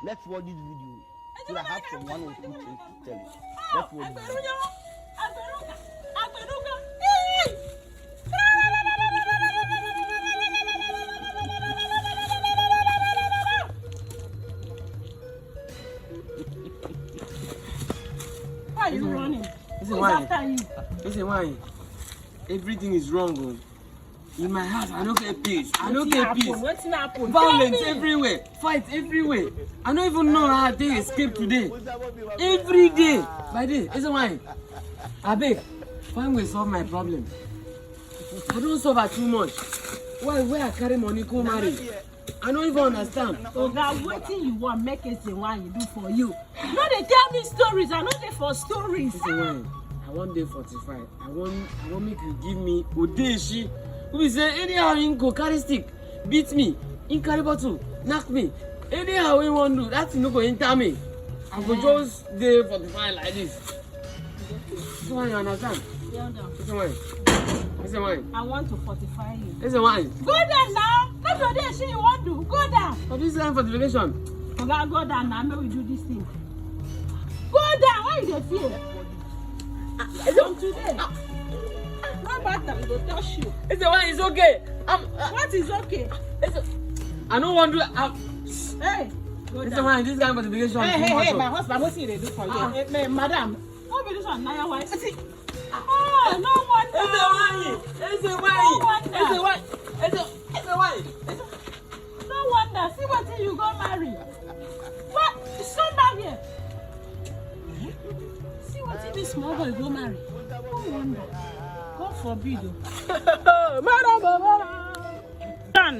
Let's watch this video. So I have someone who things to tell you. Let's watch this video. Why are you running? Listen, why? Everything is wrong. In my house, I don't get peace. I don't get peace. What's happened? Violence everywhere. Fight everywhere. I don't even know how they escape today. Every day. By day. Listen, why? I beg. Find way solve my problem. I don't suffer too much. Why? Where I carry money go marry? I don't even understand. Oga, what you want make it say why you do for you? No, they tell me stories. I know they for stories. Listen, why? I want day 45. I want make you give me Odeshi. Who be say anyhow in go carry stick, beat me, in carry bottle, knock me. Anyhow we want do that, no go enter me. I go just day 45 like this. So why you understand? Listen why? Listen why? I want to fortify you. Listen why? Go down now. That's what they say you want to. Go down. For this time fortification. Oga, go down now. May we do this thing. Go down. Why you dey fear? From today. No matter, go touch you. Listen why? It's okay. What is okay? I don't want to. Hey, go Listen down. why? This kind of fortification. Hey, my husband, what's he dey do for you? Hey, madam, what be this one? Now your wife. Oh, no wonder. Listen why? No wonder. See what you go marry. What? Come back here. See what this small boy go marry. No wonder. God forbid. Madam. Done.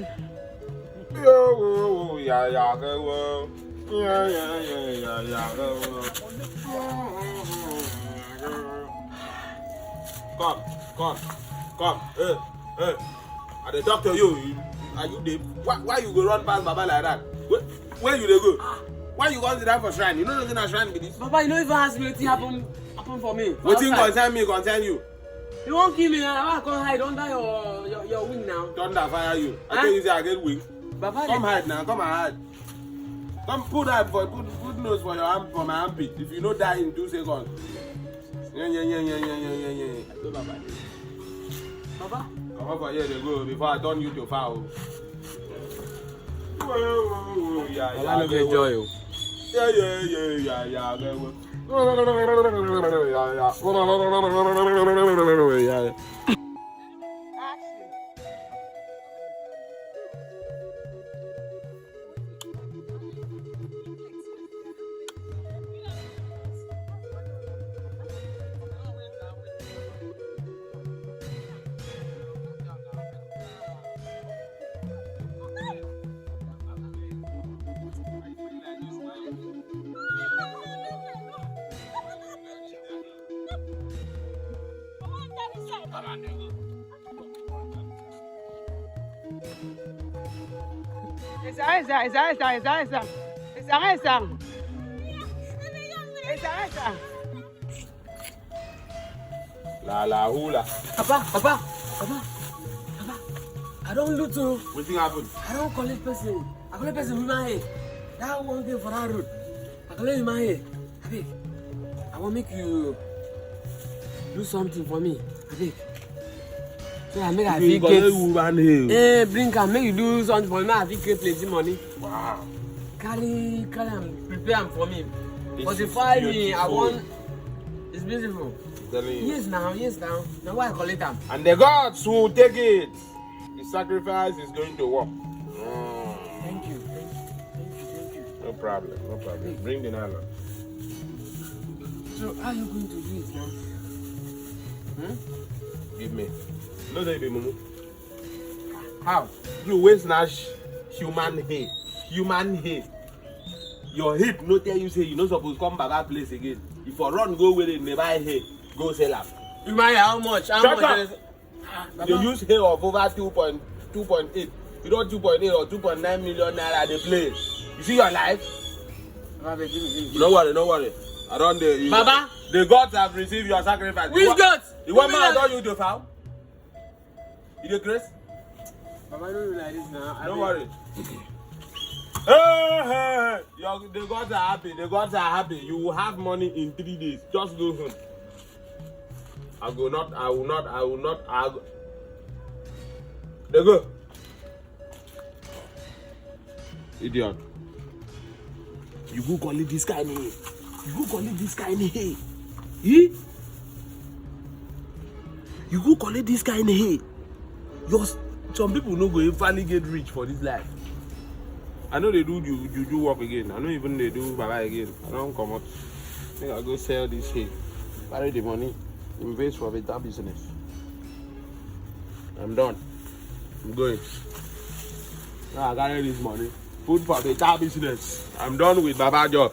Yo, yeah, Come. Hey. Are the doctor are you the why you go run past Baba like that? Where you dey go? Why you go to that for shrine? You know nothing a shrine be this? Papa, you don't even ask me what happen for me. Wetin concern you? You won't kill me now. I can't hide under your wing now. Thunder fire you. I tell you say I get wing. Papa, Come hide now. Come and hide. Come put nose for your arm for my armpit. If you no die in 2 seconds. Yeah. Papa. Come over here they go before I turn you to foul. Yeah. Joy. Yeah. La hula. Papa. I don't look to. Wetin happen? I don't collect person. I collect person with my head. That one day for that road. I collect with my head. Abeg, I want make you do something for me. Abeg. So I make I fit get. Bring am make you do something for me. I fit get plenty money. Wow. Carry am, prepare am for me. Fortify me. I want. It's beautiful. Yes now. Now why I collect am? And the gods will take it. The sacrifice is going to work. Thank you. No problem. Bring the nylon. So how are you going to do it now? Give me. No, they be mumu. How? You waste nash human hair. Your hip no tell you say you no suppose come back that place again. If you run go with it, they buy hair, go sell am. You mind how much? Shut up. You use hair of over 2.8. You don't 2.8 or 2.9 million naira they play. You see your life? No worry. I don't the Baba. The gods have received your sacrifice. Which gods? You want me to tell you to foul? You the grace? Baba, don't do like this now. Don't worry. Hey, the gods are happy. The gods are happy. You will have money in 3 days. Just go home. I will not. They go. Idiot. You go call it this guy name. You go call it this guy name. You go call it this guy name. Some people no go finally get rich for this life. I know they do juju work again. I know even they do baba again. I don't come out. I think I'll go sell this shit. Carry the money. Invest for better business. I'm done. I'm going. Now I carry this money. Put for better business. I'm done with baba job.